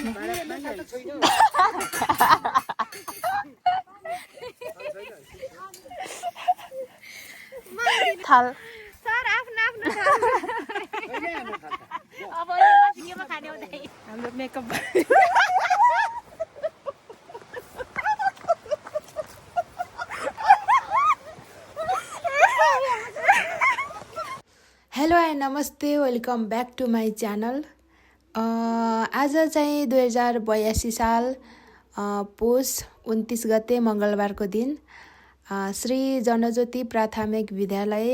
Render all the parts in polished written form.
थाल सर आफ्नो आफ्नो अब केमा खाने हुँदै हाम्रो मेकअप हेलो एन्ड नमस्ते, welcome back to my channel. आज चाहिँ 2082 साल पुस 29 गते मङ्गलबारको दिन श्री जनज्योति प्राथमिक विद्यालय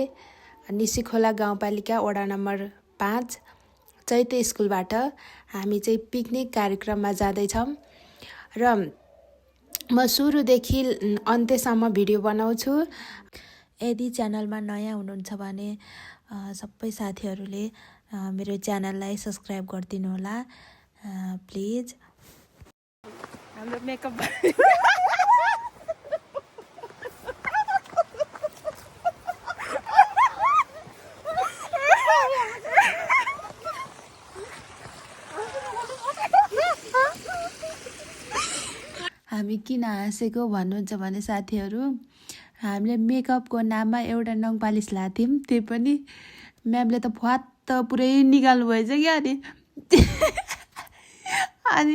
निसीखोला गाउँपालिका वडा नम्बर 5 चैत्य स्कुलबाट हामी चाहिँ पिकनिक कार्यक्रममा जाँदैछौँ र म सुरुदेखि अन्त्यसम्म भिडियो बनाउँछु। यदि च्यानलमा नयाँ हुनुहुन्छ भने सबै साथीहरूले मेरो च्यानललाई सब्सक्राइब गरिदिनु होला प्लिज। हाम्रो मेकअप हामी किन हाँसेको भन्नुहुन्छ भने साथीहरू, हामीले मेकअपको नाममा एउटा नङ पालिस लाएको थियौँ, त्यो पनि म्यामले त फ्वात्त पुरै निकाल्नु भएछ क्या। अनि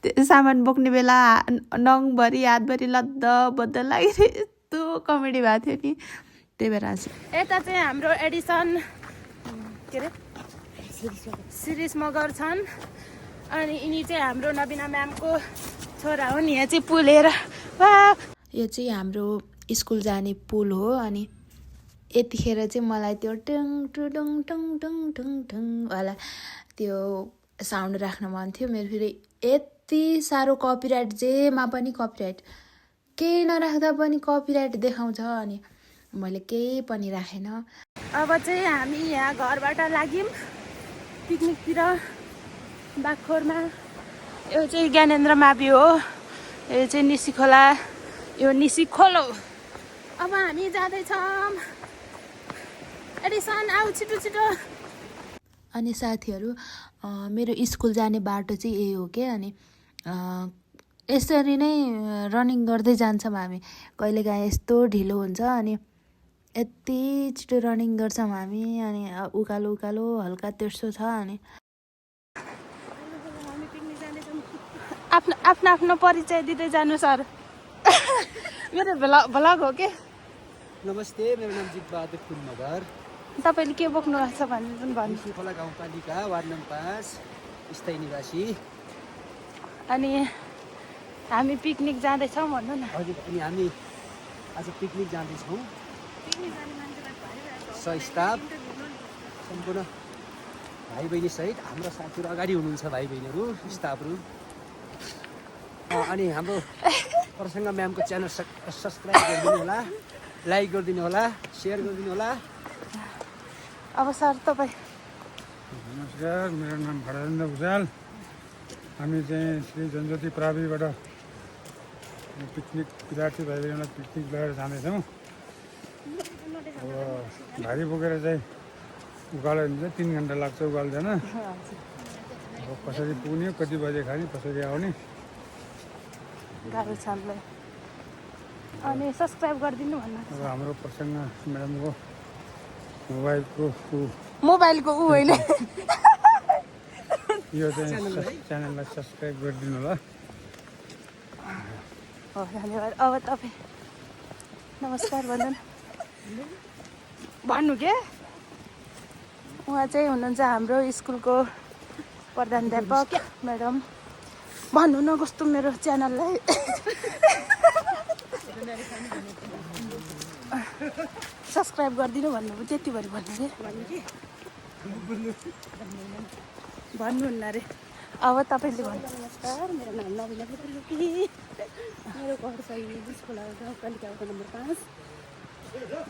त्यो सामान बोक्ने बेला नङभरि हातभरि लद्द बद्द लागिरहेको यस्तो कमेडी भएको थियो नि, त्यही भएर हाँस्यो। यता चाहिँ हाम्रो एडिसन के अरे शिरीष मगर छन् अनि यिनी चाहिँ हाम्रो नबिना म्यामको छोरा हो नि। यहाँ चाहिँ पुल हेर, यो चाहिँ हाम्रो स्कुल जाने पुल हो। अनि यतिखेर चाहिँ मलाई त्यो टङ टुडुङ टङ टङ टङ टङ वाला त्यो साउन्ड राख्न मन थियो। मेरो फेरि यति साह्रो कपिराइट, जेमा पनि कपिराइट, केही नराख्दा पनि कपिराइट देखाउँछ, अनि मैले केही पनि राखेन। अब चाहिँ हामी यहाँ घरबाट लाग्यौँ पिकनिकतिर बागखोरमा। यो चाहिँ ज्ञानेन्द्र मावि हो, यो चाहिँ निसीखोला, यो निसीखोलो। अब हामी जाँदैछौँ। एडिसन आऊ छिटो छिटो। अनि साथीहरू, मेरो स्कुल जाने बाटो चाहिँ यही हो क्या। अनि यसरी नै रनिङ गर्दै जान्छौँ हामी। कहिलेकाहीँ यस्तो ढिलो हुन्छ अनि यति छिटो रनिङ गर्छौँ हामी। अनि उकालो उकालो हल्का तेर्सो छ। अनि आफ्नो आफ्नो आफ्नो परिचय दिँदै जानु सर। मेरो भ्लग हो के। नमस्ते, मेरो नाम जितबहादुर फुल मगर। तपाईँले के बोक्नु भएको छ भने पनि भन्नु। निसीखोला गाउँपालिका वार्ड नम्बर 5 स्थायी निवासी। अनि हामी पिकनिक जाँदैछौँ भन्नु न। हजुर, अनि हामी आज पिकनिक जाँदैछौँ। स्टाफ सम्पूर्ण भाइ बहिनी सहित हाम्रो साथीहरू अगाडि हुनुहुन्छ, भाइ बहिनीहरू स्टाफहरू। अनि हाम्रो प्रसङ्ग म्यामको च्यानल सब्सक्राइब गरिदिनु होला, लाइक गरिदिनु होला, सेयर गरिदिनु होला। अब सर तपाईँ। नमस्कार, मेरो नाम खडरेन्द्र भुजाल। हामी चाहिँ श्री जनज्योति प्राविबाट पिकनिक विद्यार्थी भाइ बहिनीलाई पिकनिक लिएर जाँदैछौँ। अब भारी बोकेर चाहिँ उकालो हुन्छ, 3 घन्टा लाग्छ उकालो जान। अब कसरी पुग्ने, कति बजे खाने, कसरी आउने, गाह्रो छ। अनि सब्सक्राइब गरिदिनु भन्नु। अब हाम्रो प्रसङ्ग म्याडमको मोबाइलको ऊ होइन, यो चाहिँ च्यानललाई सब्सक्राइब गरिदिनु होला। हो, धन्यवाद। अब तपाईँ नमस्कार भन्नु भन्नु के। उहाँ चाहिँ हुनुहुन्छ हाम्रो स्कुलको प्रधानाध्यापक म्याडम। भन्नु न कस्तो मेरो च्यानललाई सब्सक्राइब गरिदिनु भन्नुभयो, त्यति भरि भन्नु रे। भन्नुहुन्न अरे। अब तपाईँले भन्नु। नमस्कार, मेरो नाम नबिना फुलकी। मेरो घर चाहिँ निसीखोला गाउँपालिका वडा नम्बर 5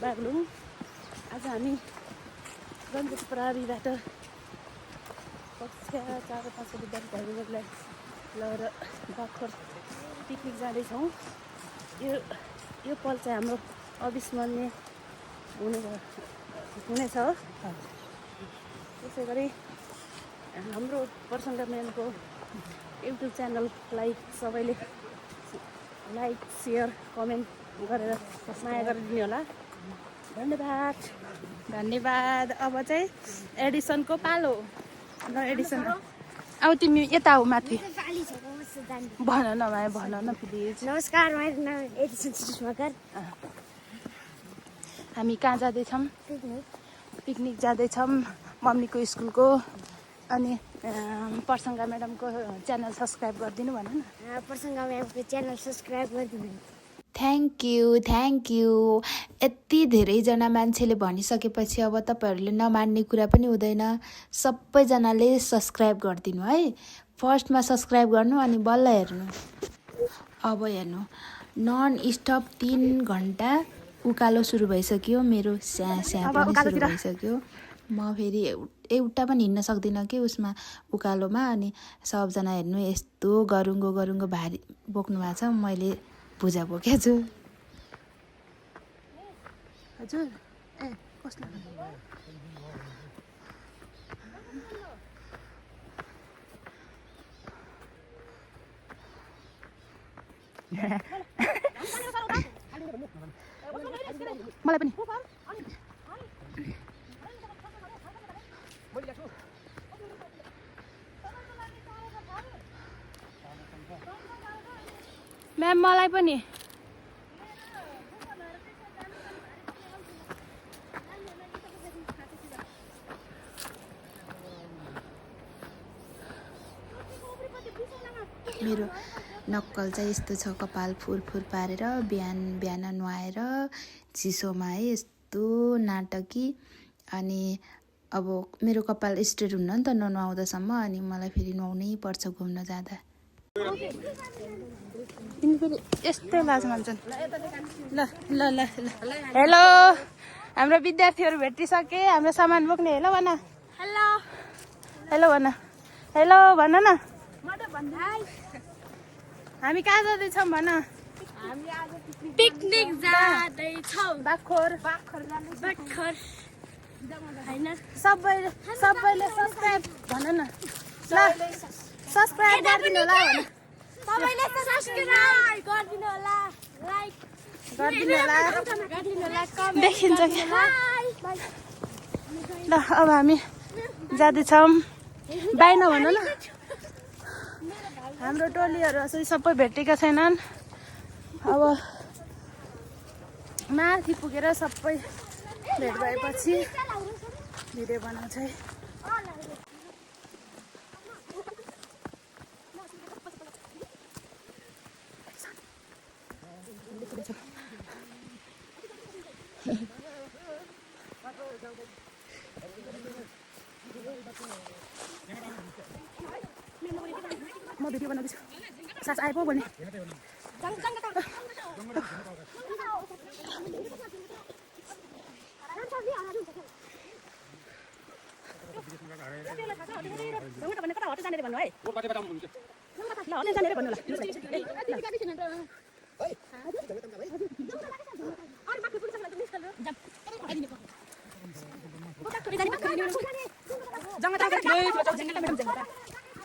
बागलुङ। आज हामी जनज्योति प्रहरीबाट कक्षा 4 र 5 विद्यार्थी भाइ बहिनीहरूलाई लगेर बागखोर पिकनिक जाँदैछौँ। यो पल चाहिँ हाम्रो अविस्मरणीय हुनेछ। त्यसै गरी हाम्रो प्रसङ्ग म्यामको युट्युब च्यानललाई सबैले लाइक सेयर कमेन्ट गरेर माया गरिदिनु होला। धन्यवाद। धन्यवाद। अब चाहिँ एडिसनको पालो। ल एडिसन अब तिमी यता हो माथि भन न भाइ भन न प्लिज। नमस्कार, मेरो नाम एडिसन सुषमाकर। हामी कहाँ जाँदैछौँ? पिकनिक जाँदैछौँ मम्मीको स्कुलको। अनि प्रसङ्गा म्याडमको च्यानल सब्सक्राइब गरिदिनु भन न। प्रसङ्गा म्यामको च्यानल सब्सक्राइब गरिदिनु। Thank you. यति धेरैजना मान्छेले भनिसकेपछि अब तपाईँहरूले नमान्ने कुरा पनि हुँदैन। सबैजनाले सब्सक्राइब गरिदिनु है। फर्स्टमा सब्सक्राइब गर्नु अनि बल्ल हेर्नु। अब हेर्नु नन स्टप 3 घन्टा उकालो सुरु भइसक्यो। मेरो स्या पनि सुरु भइसक्यो। म फेरि एउटा पनि हिँड्न सक्दिनँ कि उसमा उकालोमा। अनि सबजना हेर्नु यस्तो गरुङ्गो भारी बोक्नु भएको छ। मैले भुजा बोकेको छु। हजुर ए कसले मलाई पनि म्याम मलाई पनि मेरो नक्कल चाहिँ यस्तो छ। कपाल फुर पारेर बिहान नुहाएर चिसोमा है यस्तो नाटकी। अनि अब मेरो कपाल स्ट्रेट हुन्न नि त ननुहाउँदासम्म। अनि मलाई फेरि नुहाउनै पर्छ घुम्न जाँदा। तिमी फेरि यस्तै लाज मान्छन्। ल ल ल ल हेलो हाम्रो विद्यार्थीहरू भेटिसके। हाम्रो सामान बोक्ने हेलो भन। हेलो हेलो भन। हेलो भन न। हामी कहाँ जाँदैछौँ भन। पिकनिक जाँदैछौँ। बाखोर होइन सबैले सब्सक्राइब भन न। ल सब्सक्राइब गरिदिनु होला भन। सबैले सब्सक्राइब गरिदिनु होला, लाइक गरिदिनु होला। गरिदिनु होला, कमेन्ट देखिन्छ कि ल अब हामी जाँदैछौँ। बाई नभन न। हाम्रो टोलीहरू चाहिँ सबै भेटेका छैनन्। अब माथि पुगेर सबै भेट भएपछि भिडियो बनाउँछ है। म भिडियो बनाउँदैछु। सास आए पो बोल्ने।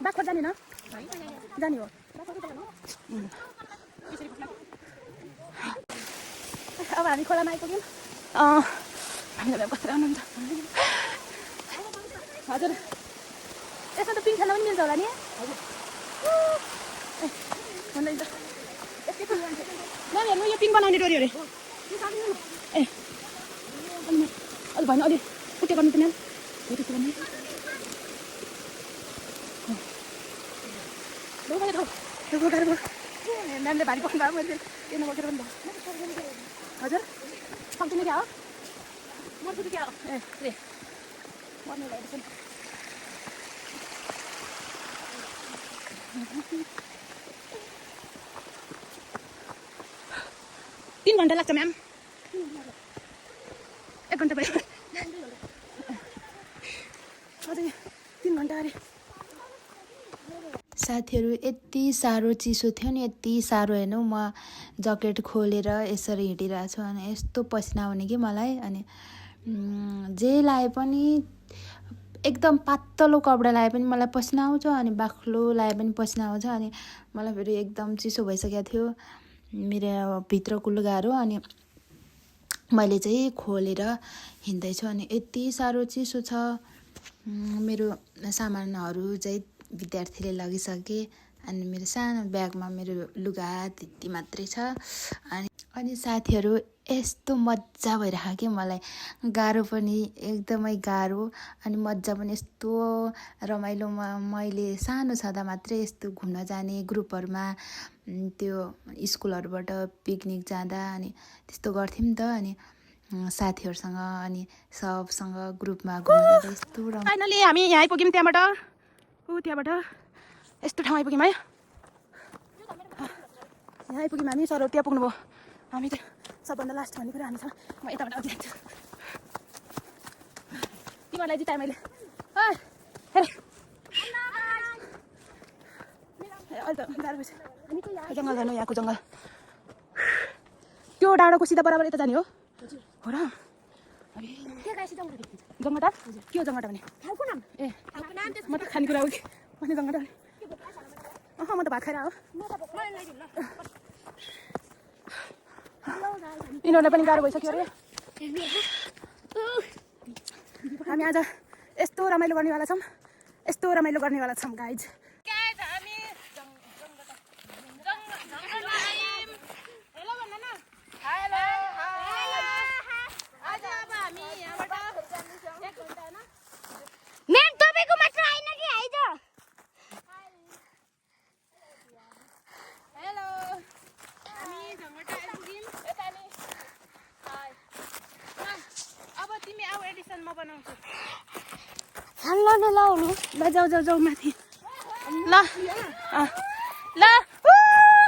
बाखोर जाने न जाने हो। अब हामी खोलामा आइपुग्यौँ। हामीलाई बसेर आउनुहुन्छ हजुर। यसमा त पिङ खेल्न पनि मिल्छ होला नि। म्याम हेर्नु यो पिङ बनाउने डोरी अरे। ए अलि भएन अलि उठ्यो गर्नु त म्याम। हो त्यस्तो गर्ने म्यामले भारी बोक्नु भयो। मैले त्यो नबोकेर पनि भयो। हजुर सक्छु नि क्या हो मर्छु क्या हो। ए मर्नु भयो। 3 घन्टा लाग्छ म्याम। 1 घन्टा भयो। अझै 3 घन्टा अरे। साथीहरू यति साह्रो चिसो थियो नि, यति साह्रो हेर्नु। म ज्याकेट खोलेर यसरी हिँडिरहेको छु अनि यस्तो पसिना आउने कि मलाई। अनि जे लाए पनि एकदम पातलो कपडा लगाए पनि मलाई पसिना आउँछ अनि बाक्लो लगाए पनि पसिना आउँछ अनि मलाई फेरि एकदम चिसो भइसकेको थियो मेरो भित्रको लुगाहरू अनि मैले चाहिँ खोलेर हिँड्दैछु अनि यति साह्रो चिसो छ मेरो सामानहरू चाहिँ विद्यार्थीले लगिसके अनि मेरो सानो ब्यागमा मेरो लुगा त्यति मात्रै छ अनि साथीहरू यस्तो मजा भइरहेको कि मलाई गाह्रो पनि एकदमै गाह्रो अनि मजा पनि यस्तो रमाइलोमा मैले सानो छँदा मात्रै यस्तो घुम्न जाने ग्रुपहरूमा त्यो स्कुलहरूबाट पिकनिक जाँदा अनि त्यस्तो गर्थ्यौँ नि त अनि साथीहरूसँग अनि सबसँग ग्रुपमा घुम्न जाँदा यस्तो फाइनली हामी यहाँ आइपुग्यौँ त्यहाँबाट यस्तो ठाउँ आइपुग्यौँ है यहाँ आइपुग्यौँ हामी सरहरू त्यहाँ पुग्नुभयो हामी त सबभन्दा लास्ट भन्ने कुरा हामी छ म यताबाट अघि लाग्छु तिमीहरूलाई जिताएँ मैले अहिले त गाह्रो भएछ जङ्गल जानु यहाँको जङ्गल त्यो डाँडाको सिधा बराबर यता जाने हो हो र जङ्गटा के हो जङ्गटा भने ए म त खानेकुरा हो कि मैले जङ्गटा भने म त भात खाएर हो यिनीहरूलाई पनि गाह्रो भइसक्यो अरे हामी आज यस्तो रमाइलो गर्नेवाला छौँ गाइज ल जाऊ माथि ल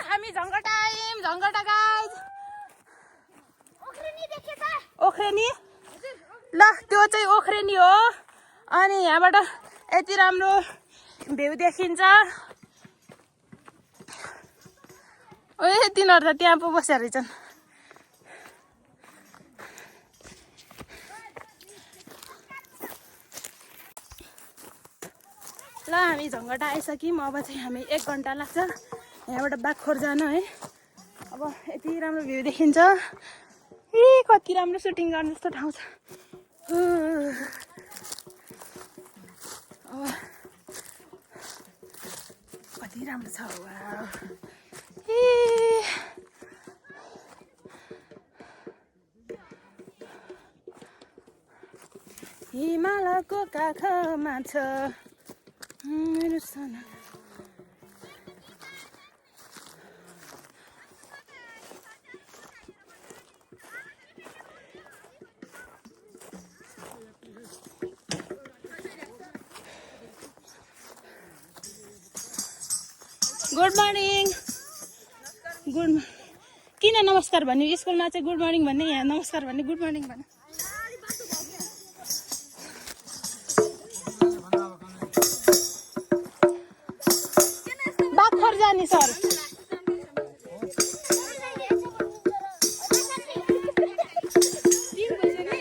हामी झङ्गटा गाइज ओख्रेनी ल त्यो चाहिँ ओख्रेनी हो अनि यहाँबाट यति राम्रो भ्यू देखिन्छ ओ तिनीहरू त त्यहाँ पो बसेर रहेछन् ल हामी झङ्गटा आइसक्यौँ अब चाहिँ हामी 1 घन्टा लाग्छ यहाँबाट बागखोर जान है अब यति राम्रो भ्यू देखिन्छ कति राम्रो सुटिङ गर्ने जस्तो ठाउँ छ अब कति राम्रो छ हिमालयको काखमा छ मेरो सानो गुड मर्निङ किन नमस्कार भन्ने स्कुलमा चाहिँ गुड मर्निङ भन्ने यहाँ नमस्कार भन्ने गुड मर्निङ भन्ने बागखोर जाने सर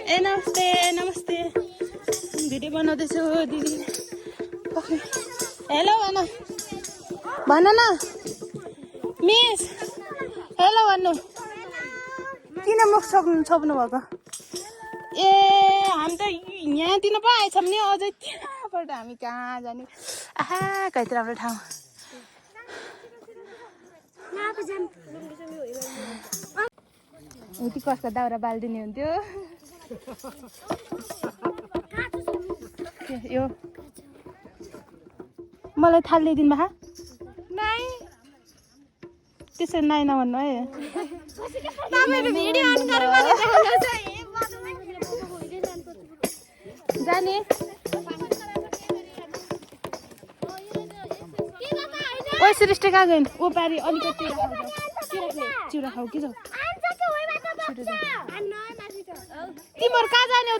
ए नमस्ते भिडियो बनाउँदैछु दिदी हेलो भन न मिस हेलो भन्नु किन मुख छोप्नु भएको ए हामी त यहाँतिर पो आएछौँ नि अझै त्यहाँबाट हामी कहाँ जाने आहा कति राम्रो ठाउँ यति कसको दाउरा बालिदिने हुन्थ्यो यो मलाई थालिदिनु भए त्यसो नाइ नभन्नु है जाने ओ सृष्टि कहाँ गइन् ऊ पारि अलिकति चिउरा खाऊ कि जाऊ तिमीहरू कहाँ जाने हो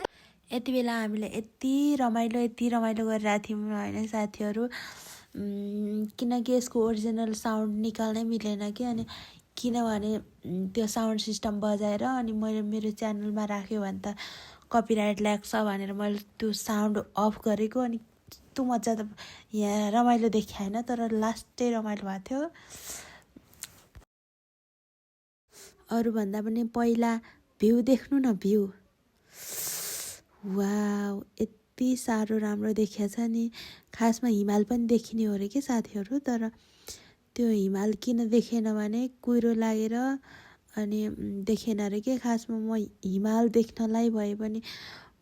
यति बेला हामीले यति रमाइलो गरिरहेको थियौँ होइन साथीहरू किनकि यसको ओरिजिनल साउन्ड निकाल्नै मिलेन कि अनि किनभने त्यो साउन्ड सिस्टम बजाएर अनि मैले मेरो च्यानलमा राख्यो भने त कपिराइट लाग्छ भनेर मैले त्यो साउन्ड अफ गरेको। अनि कस्तो मजा त यहाँ रमाइलो देखाएन, तर लास्टै रमाइलो भएको थियो। अरूभन्दा पनि पहिला भ्यू देख्नु न, भ्यू वाउ यति साह्रो राम्रो देखिएछ नि। खासमा हिमाल पनि देखिने हो अरे कि साथीहरू, तर त्यो हिमाल किन देखेन भने कुहिरो लागेर अनि देखेन अरे के। खासमा म हिमाल देख्नलाई भए पनि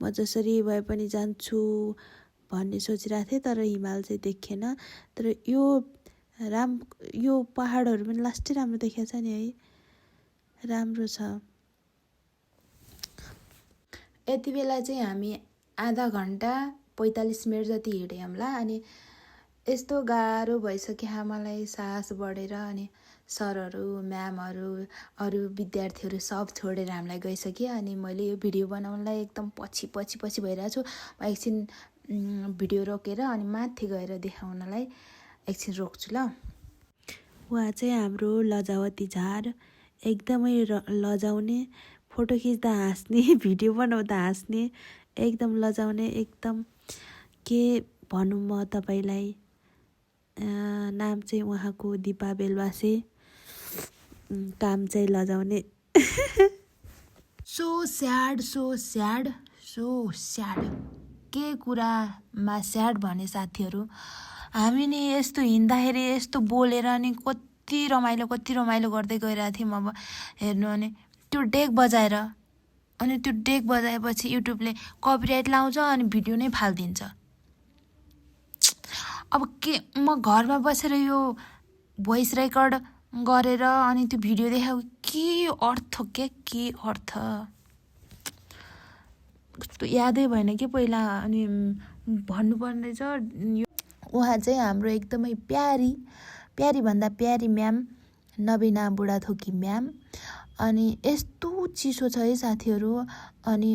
म जसरी भए पनि जान्छु भन्ने सोचिरहेको थिएँ, तर हिमाल चाहिँ देखेन। तर यो पहाडहरू पनि लास्टै राम्रो देखिएछ नि है, राम्रो छ। यति बेला चाहिँ हामी आधा घन्टा 45 मिनट जति हिँड्यौँ होला। अनि यस्तो गाह्रो भइसक्यो मलाई, सास बढेर। अनि सरहरू, म्यामहरू, अरू विद्यार्थीहरू सब छोडेर हामीलाई गइसक्यो। अनि मैले यो भिडियो बनाउनलाई एकदम पछि भइरहेको छु। म एकछिन भिडियो रोकेर अनि माथि गएर देखाउनलाई एकछिन रोक्छु ल। उहाँ चाहिँ हाम्रो लजावती झार, एकदमै लजाउने, फोटो खिच्दा हाँस्ने, भिडियो बनाउँदा हाँस्ने, एकदम लजाउने, एकदम के भनौँ म तपाईँलाई। नाम चाहिँ उहाँको दिपा बेलवासे, काम चाहिँ लजाउने। सो स्याड के कुरामा स्याड भने साथीहरू, हामी नि यस्तो हिँड्दाखेरि यस्तो बोलेर नि कति रमाइलो गर्दै गइरहेको थियौँ। अब हेर्नु भने त्यो डेक बजाएर, अनि त्यो डेक बजाएपछि युट्युबले कपिराइट लाउँछ अनि भिडियो नै फालिदिन्छ। अब के म घरमा बसेर यो भोइस रेकर्ड गरेर अनि त्यो भिडियो देखाएको के अर्थ कस्तो यादै भएन कि पहिला। अनि भन्नुपर्ने छ, उहाँ चाहिँ हाम्रो एकदमै प्यारी भन्दा प्यारी म्याम, नबिना बुढाथोकी म्याम। अनि यस्तो चिसो छ है साथीहरू। अनि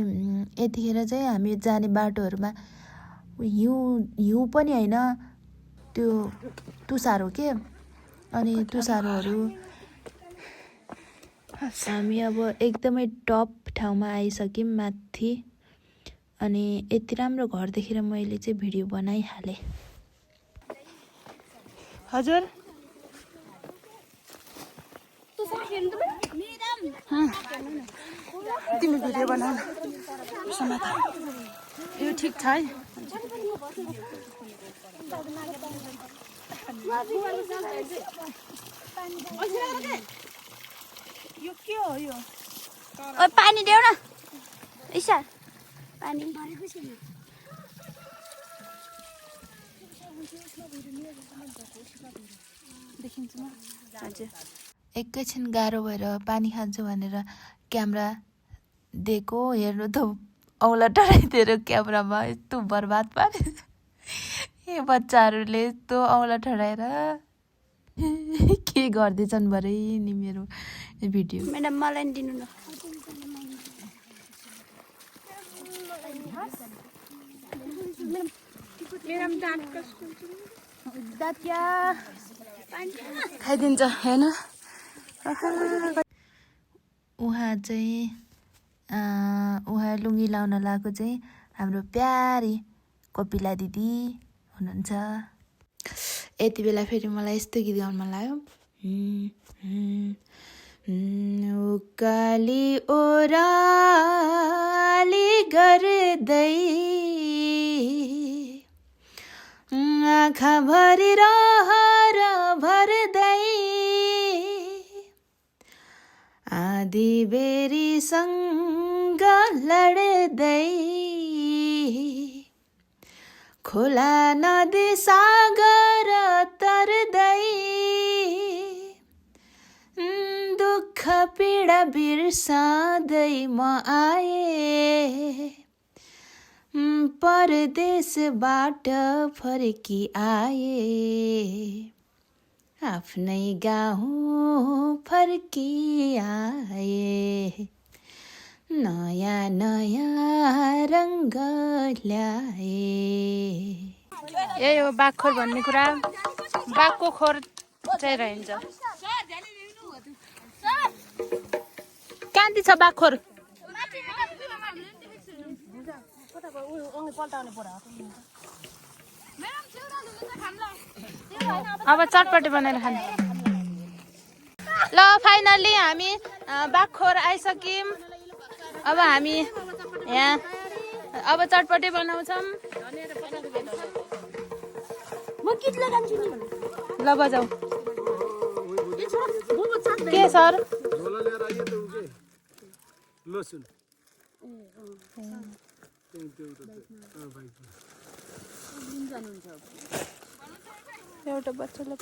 यतिखेर चाहिँ हामी जाने बाटोहरूमा हिउँ पनि होइन, त्यो तुसारो के। अनि तुसारोहरू हामी अब एकदमै टप ठाउँमा आइसक्यौँ, माथि। अनि यति राम्रो घर देखेर मैले चाहिँ भिडियो बनाइहालेँ। हजुर तिमी भिडियो बनाऊ समाता, यो ठिक छ है। यो के हो यो? ओ पानी देऊ न ईशा, पानी देखिन्छ म। हजुर एकैछिन गाह्रो भएर पानी खान्छु भनेर क्यामेरा दिएको, हेर्नु त औँला ठडाइदिएर क्यामेरामा यस्तो बर्बाद पारे। ए बच्चाहरूले यस्तो औँला ठडाएर के गर्दैछन् भरे नि मेरो भिडियो। मैडम मलाई नि दिनु न। खाइदिन्छ होइन। उहाँ लुङ्गी लाउन लगाएको चाहिँ हाम्रो प्यारी कपिला दिदी हुनुहुन्छ। यति बेला फेरि मलाई यस्तो गीत गाउन मन लाग्यो। उकाली ओराली गर्दै आँखा भरि रहर भर्दै आधी बेरीसँग लड्दै खोला नदी सागर तर्दै दुःख पीडा बिर्सँदै म आए, परदेशबाट फर्की आए, आफ्नै गाउँ फर्की आए, नयाँ नयाँ रङ्ग ल्याए। यही हो बाघखोर भन्ने कुरा। बाघको खोर चाहिँ रहन्छ। कहाँदेखि छ बाघखोर? अब चटपटी बनाएर खाने ल फाइनल्ली हामी बागखोर आइसक्यौँ अब हामी यहाँ अब चटपटी बनाउँछौँ ल बजाऊ के सर लसुन एउटा बच्चालाई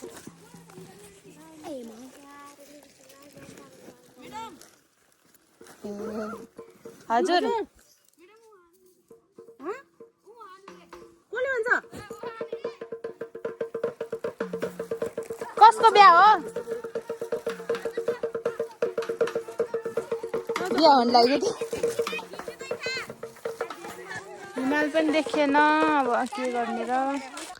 हजुर कसको बिहा हो बिहा हुन लाग्यो हिमाल पनि देखिएन अब के गर्ने र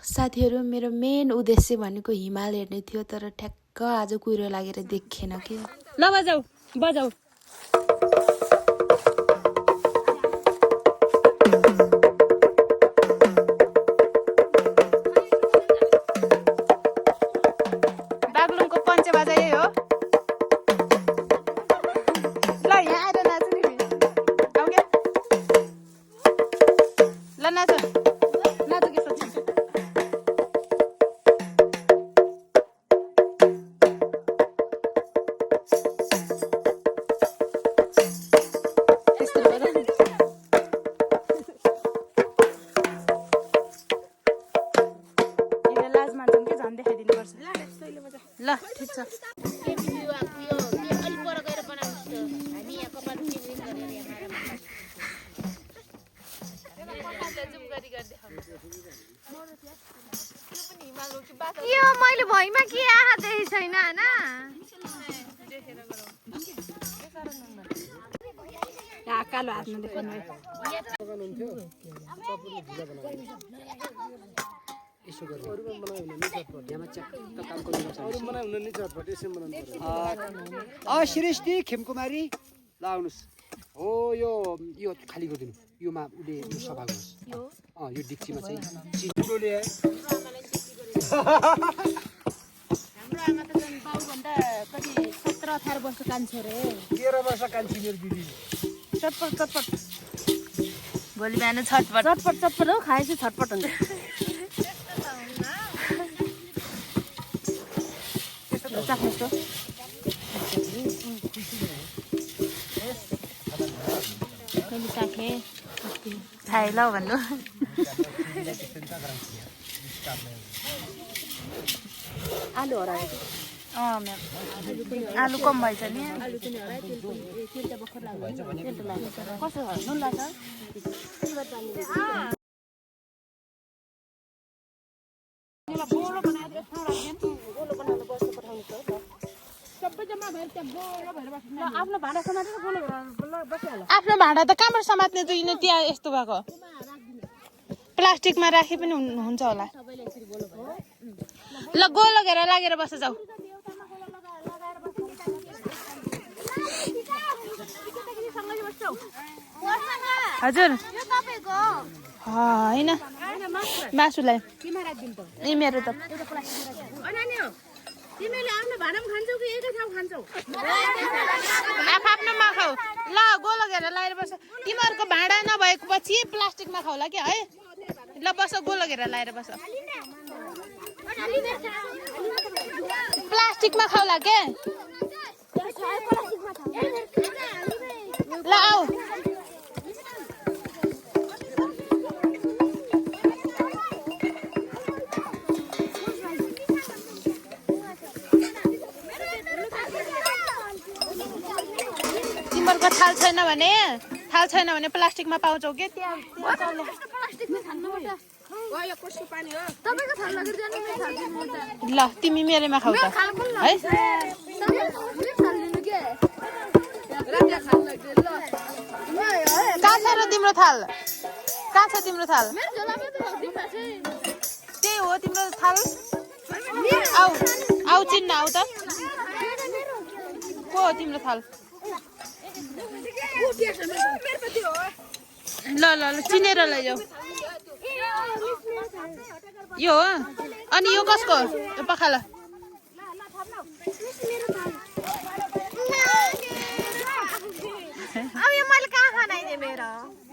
साथीहरू मेरो मेन उद्देश्य भनेको हिमाल हेर्ने थियो तर ठ्याक्क आज कुहिरो लागेर देखेन कि ल बजाऊ बजाऊ बागलुङको पञ्चे बाजा यही हो ल यहाँ आएर नाच्नु नि आऊ क्या ल नाच नाच के सोध्छ ल ठिक छ यो मैले भइमा के आहा देखेको छैन हैन कालो हातमा देखाउनु सृष्टि खेमकुमारी ल आउनुहोस् हो यो खाली गरिदिनु योमा उसले यो सफा गर्नुहोस् यो डिक्चीमा चाहिँ हाम्रो आमा त झन् बाउभन्दा कति 17-18 वर्ष कान्छे रे 13 वर्ष कान्छी मेरो दिदी चटपट चटपट भोलि बिहान छटपट चटपट चटपट हो खाएपछि छटपट हुन्छ चाख्नुहोस् त मैले चाखेँ खाए ल भन्नु आलु हरायो म्याम आलु कम भएछ नि आलु पनि हरायो तेल पनि तेल त भर्खर लाग्यो तेल त लाग्यो कसो नुन लाग्छ आफ्नो भाँडा समातेर बोलो बसिहाल्छ आफ्नो भाँडा त कहाँबाट समात्ने त यिनी त्यहाँ यस्तो भएको प्लास्टिकमा राखे पनि हुन्छ होला ल गोलो घेर लागेर बस जाऊ हजुर होइन मासुलाई ए मेरो त तिमीले आफ्नो भाँडामा खान्छौ कि एकै ठाउँ खान्छौ आफ्नोमा खाऊ ल गोलो घेर लगाएर बस तिमीहरूको भाँडा नभएको पछि प्लास्टिकमा खाउला क्या है ल बस गोलो घेर लगाएर बस प्लास्टिकमा खाउला के ल आऊ तिमीहरूको थाल छैन भने प्लास्टिकमा पाउँछौ के त्यहाँ ल तिमी मेरोमा खाऊ त है कहाँ छ र तिम्रो थाल कहाँ छ तिम्रो थाल त्यही हो तिम्रो थाल आऊ आऊ चिन्न आऊ त को हो तिम्रो थाल ल ल ल चिनेर लैजाऊ यो हो अनि यो कसको यो पखाला अब यो मैले कहाँ खानाइदिएँ मेरो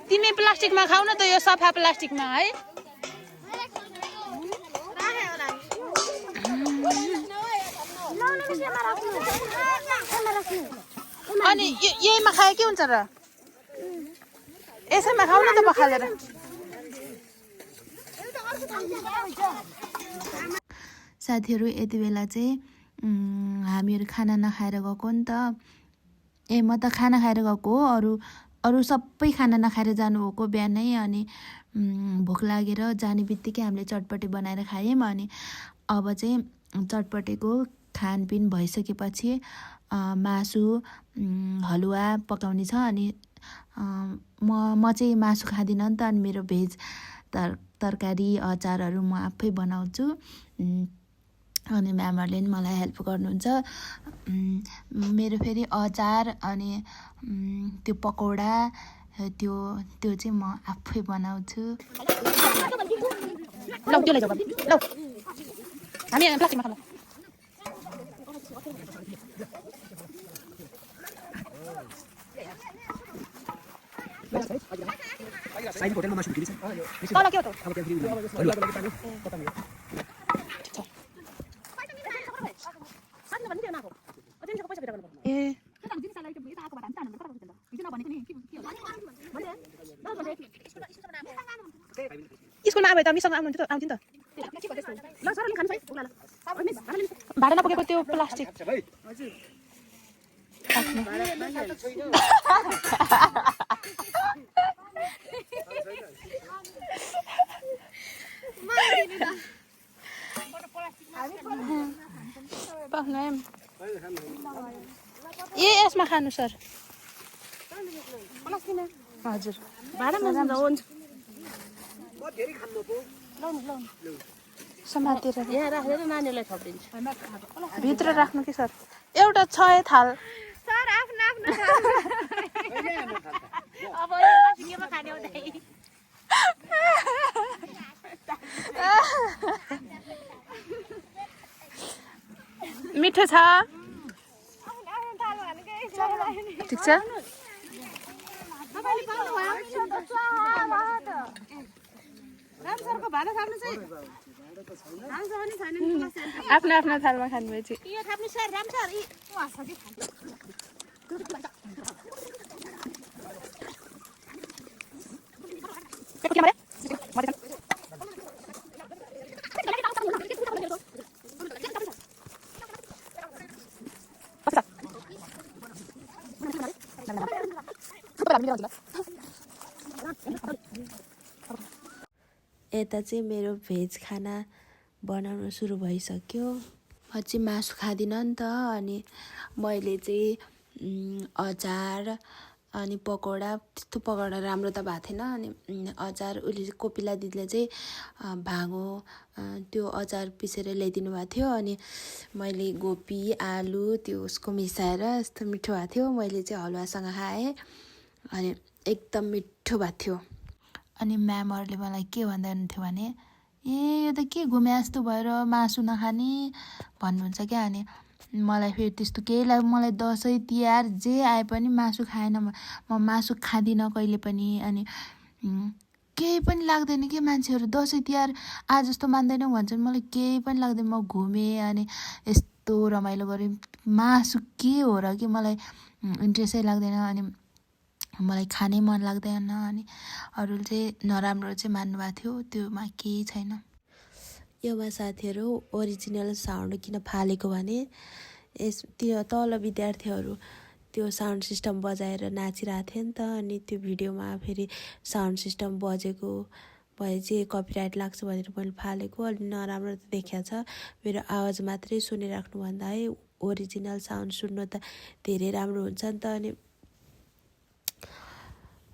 तिमी प्लास्टिकमा खाऊ न त यो सफा प्लास्टिकमा है अनि यहीमा खाए के हुन्छ र यसैमा खाऊ न त पखालेर साथीहरू यति बेला चाहिँ हामीहरू खाना नखाएर गएको नि त म त खाना खाएर गएको हो अरू सबै खाना नखाएर जानुभएको बिहानै अनि भोक लागेर जाने बित्तिकै हामीले चटपटे बनाएर खायौँ अनि अब चाहिँ चटपटेको खानपिन भइसकेपछि मासु हलुवा पकाउने छ अनि म चाहिँ मासु खाँदिनँ नि त अनि मेरो भेज तरकारी अचारहरू म आफै बनाउँछु अनि म्यामहरूले पनि मलाई हेल्प गर्नुहुन्छ मेरो फेरि अचार अनि त्यो पकौडा त्यो चाहिँ म आफै बनाउँछु लौ त्यो लैजाऊ लौ हामी प्लास्टिकमा खाऊ साइड होटलमा मासु बिक्री छ तल के हो त अब त्यहाँ फेरि ए स्कुलमा आयो त मिसँग आउँथ्यो नि त भाडा नपुगेको त्यो प्लास्टिक ए यसमा खानु सर हजुर समातेर यहाँ राखेर नानीलाई थपिदिन्छु भित्र राख्नु कि सर एउटा छ थाल सर आफ्नो आफ्नो अब केमा खाने हुँदै मिठो छ ठिक छ आफ्नो आफ्नो थालमा खानुभएपछि यता चाहिँ मेरो भेज खाना बनाउन सुरु भइसक्यो म चाहिँ मासु खाँदिनँ नि त अनि मैले चाहिँ अचार अनि पकौडा त्यस्तो पकौडा राम्रो त भएको थिएन अनि अचार उसले कोपिला दिदीले चाहिँ भाँगो त्यो अचार पिसेर ल्याइदिनु भएको थियो अनि मैले गोपी आलु त्यो उसको मिसाएर यस्तो मिठो भएको थियो मैले चाहिँ हलुवासँग खाएँ अनि एकदम मिठो भएको थियो अनि म्यामहरूले मलाई के भन्दै हुनुहुन्थ्यो भने ए यो त के घुमे जस्तो भएर मासु नखाने भन्नुहुन्छ क्या अनि मलाई फेरि त्यस्तो केही लाग्यो मलाई दसैँ तिहार जे आए पनि मासु खाएन म मासु खाँदिनँ कहिले पनि अनि केही पनि लाग्दैन कि मान्छेहरू दसैँ तिहार आज जस्तो मान्दैनौ भन्छन् मलाई केही पनि लाग्दैन म घुमेँ अनि यस्तो रमाइलो गरेँ मासु के हो र कि मलाई इन्ट्रेस्टै लाग्दैन अनि मलाई खानै मन लाग्दैन अनि अरूले चाहिँ नराम्रो चाहिँ मान्नुभएको थियो त्योमा केही छैन योमा साथीहरू ओरिजिनल साउन्ड किन फालेको भने त्यो तल विद्यार्थीहरू त्यो साउन्ड सिस्टम बजाएर नाचिरहेको थियो नि त अनि त्यो भिडियोमा फेरि साउन्ड सिस्टम बजेको भए चाहिँ कपिराइट लाग्छ भनेर मैले फालेको अलि नराम्रो त देखिया छ मेरो आवाज मात्रै सुनिराख्नुभन्दा है ओरिजिनल साउन्ड सुन्नु त धेरै राम्रो हुन्छ नि त अनि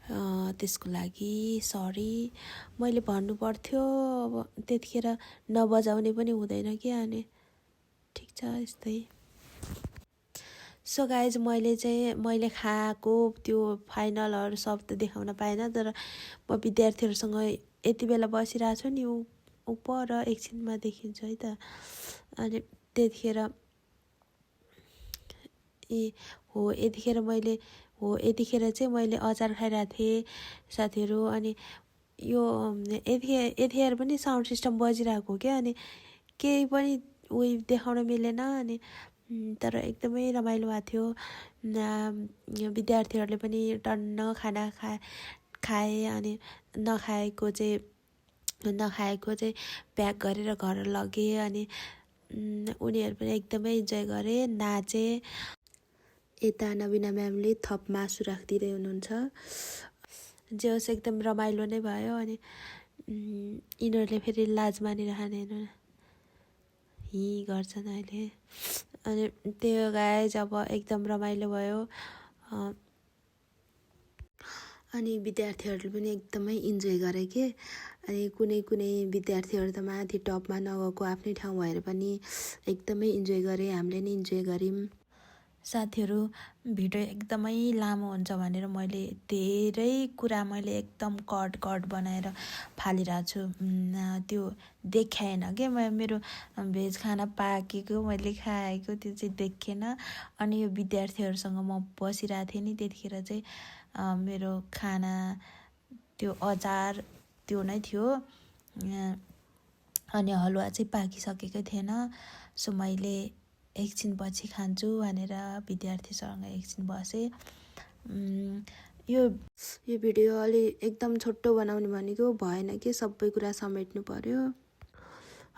त्यसको लागि सरी मैले भन्नु पर्थ्यो अब त्यतिखेर नबजाउने पनि हुँदैन कि अनि ठिक छ यस्तै सो गाइज मैले खाएको त्यो फाइनलहरू सब त देखाउन पाएन, तर म विद्यार्थीहरूसँग यति बेला बसिरहेको छु नि पर एकछिनमा देखिन्छ है त। अनि त्यतिखेर यतिखेर चाहिँ मैले अचार खाइरहेको थिएँ साथीहरू। अनि यो यतिखेर पनि साउन्ड सिस्टम बजिरहेको क्या, अनि केही पनि देखाउन मिलेन। अनि तर एकदमै रमाइलो भएको थियो। विद्यार्थीहरूले पनि टन्न खाना खाए अनि नखाएको चाहिँ प्याक गरेर घर लगे। अनि उनीहरू पनि एकदमै इन्जोय गरे, नाचे। यता नबिना म्यामले थप मासु राखिदिँदै हुनुहुन्छ। जे होस् एकदम रमाइलो नै भयो। अनि यिनीहरूले फेरि लाज मानिरहनेन, गर्छन् अहिले। अनि त्यो गाइज अब एकदम रमाइलो भयो। अनि विद्यार्थीहरूले पनि एकदमै इन्जोय गरे के। अनि कुनै विद्यार्थीहरू त माथि टपमा नगएको आफ्नै ठाउँ भएर पनि एकदमै इन्जोय गरे, हामीले नि इन्जोय गऱ्यौँ। साथीहरू भिडियो एकदमै लामो हुन्छ भनेर मैले धेरै कुरा एकदम कट बनाएर फालिरहेको छु। त्यो देखाएन क्या, मेरो भेज खाना पाकेको मैले खाएको त्यो चाहिँ देखेन। अनि यो विद्यार्थीहरूसँग म बसिरहेको थिएँ नि, त्यतिखेर चाहिँ मेरो खाना त्यो अचार त्यो नै थियो। अनि हलुवा चाहिँ पाकिसकेकै थिएन। सो मैले एकछिन पछि खान्छु भनेर विद्यार्थीसँग एकछिन बसेँ। यो भिडियो अलि एकदम छोटो बनाउने भनेको भएन कि, सबै कुरा समेट्नु पर्यो।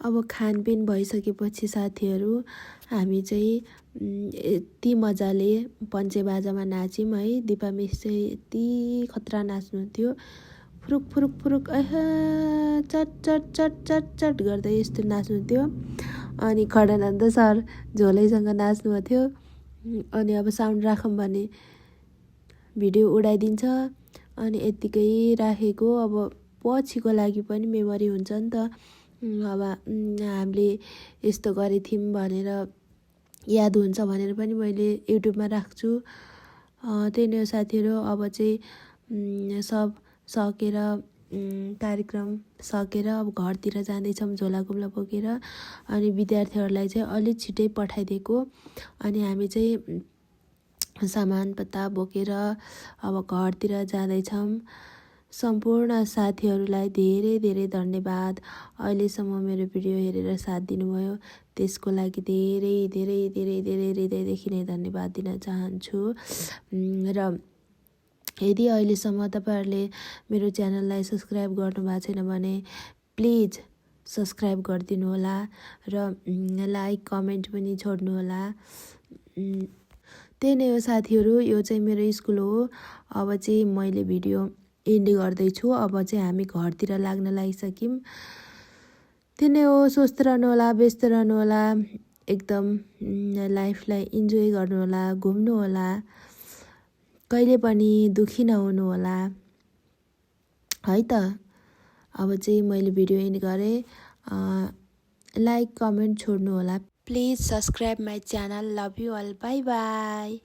अब खानपिन भइसकेपछि साथीहरू हामी चाहिँ यति मजाले पञ्चेबाजामा नाच्यौँ है। दिपा मिस चाहिँ यति खतरा नाच्नुहुन्थ्यो, फुरुक फुरुक फुरुक चट चट चट चट चट गर्दै यस्तो नाच्नुहुन्थ्यो। अनि खडानन्द सर झोलैसँग नाच्नुभएको थियो। अनि अब साउन्ड राखौँ भने भिडियो उडाइदिन्छ। अनि यत्तिकै राखेको, अब पछिको लागि पनि मेमोरी हुन्छ नि त। अब हामीले यस्तो गरेको थियौँ भनेर याद हुन्छ भनेर पनि मैले युट्युबमा राख्छु। त्यही नै हो साथीहरू। अब चाहिँ सब सकेर कार्यक्रम सकेर अब घरतिर जाँदैछौँ झोला कुम्ला बोकेर। अनि विद्यार्थीहरूलाई चाहिँ अलिक छिटै पठाइदिएको। अनि हामी चाहिँ सामान पत्ता बोकेर अब घरतिर जाँदैछौँ। सम्पूर्ण साथीहरूलाई धेरै धेरै धन्यवाद। अहिलेसम्म मेरो भिडियो हेरेर साथ दिनुभयो, त्यसको लागि धेरै धेरै धेरै धेरै हृदयदेखि नै धन्यवाद दिन चाहन्छु। र यदि अहिलेसम्म तपाईँहरूले मेरो च्यानललाई सब्सक्राइब गर्नुभएको छैन भने प्लिज सब्सक्राइब गरिदिनु होला र लाइक कमेन्ट पनि छोड्नु होला। त्यही नै हो साथीहरू, यो चाहिँ मेरो स्कुल हो। अब चाहिँ मैले भिडियो एन्ड गर्दैछु। अब चाहिँ हामी घरतिर लाग्न लागिसक्यौँ। त्यही नै हो, स्वस्थ रहनु होला, व्यस्त रहनु होला, एकदम लाइफलाई इन्जोय गर्नु होला, घुम्नु होला, कहिले पनि दुखी नहुनु होला है त। अब चाहिँ मैले भिडियो एन्ड गरेँ। लाइक कमेन्ट छोड्नु होला। Please subscribe my channel. Love you all. Bye by.